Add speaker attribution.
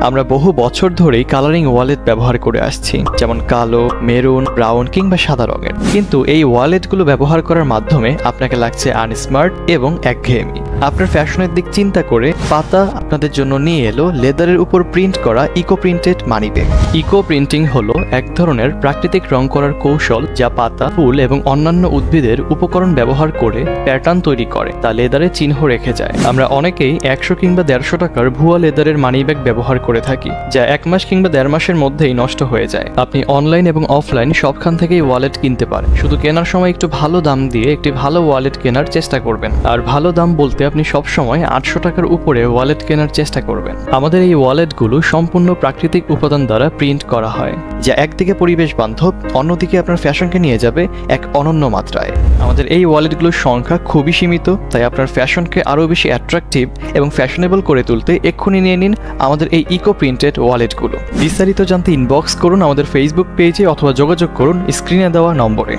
Speaker 1: আমরা বহু বছর ধরেই কালারিং ওয়ালেট ব্যবহার করে আসছি, যেমন কালো, মেরুন, ব্রাউন কিংবা সাদা রঙের। কিন্তু এই ওয়ালেটগুলো ব্যবহার করার মাধ্যমে আপনাকে লাগছে আনস্মার্ট এবং একঘেয়েমি। আপনার ফ্যাশনের দিক চিন্তা করে পাতা আপনাদের জন্য নিয়ে এলো লেদারের উপর প্রিন্ট করা eco printed money bag. Eco printing হলো এক ধরনের প্রাকৃতিক রং করার কৌশল যা পাতা, ফুল এবং অন্যান্য উদ্ভিদের উপকরণ ব্যবহার করে প্যাটার্ন তৈরি করে, তা লেদারে চিহ্ন রেখে যায়। আমরা অনেকেই 100 কিংবা 150 টাকার ভুয়া লেদারের মানি ব্যাগ ব্যবহার করে থাকি, যা 1 মাস কিংবা 1.5 মাসের মধ্যেই নষ্ট হয়ে যায়। আপনি অনলাইন এবং অফলাইন সবখান থেকেই ওয়ালেট কিনতে পারেন। শুধু কেনার সময় একটু ভালো দাম দিয়ে একটি ভালো ওয়ালেট কেনার চেষ্টা করবেন। আর ভালো দাম বলতে আপনি সবসময় 800 টাকার উপরে ওয়ালেট কেনার চেষ্টা করবেন। আমাদের এই ওয়ালেটগুলো সম্পূর্ণ প্রাকৃতিক উপাদান দ্বারা প্রিন্ট করা হয়, যা একদিকে পরিবেশ বান্ধব, অন্যদিকে আপনার ফ্যাশনকে নিয়ে যাবে এক অনন্য মাত্রায়। আমাদের এই ওয়ালেটগুলোর সংখ্যা খুবই সীমিত, তাই আপনার ফ্যাশনকে আরও বেশি অ্যাট্রাকটিভ এবং ফ্যাশনেবল করে তুলতে এক্ষুনি নিয়ে নিন আমাদের এই ইকো প্রিন্টেড ওয়ালেটগুলো। বিস্তারিত জানতে ইনবক্স করুন আমাদের ফেসবুক পেজে অথবা যোগাযোগ করুন স্ক্রিনে দেওয়া নম্বরে।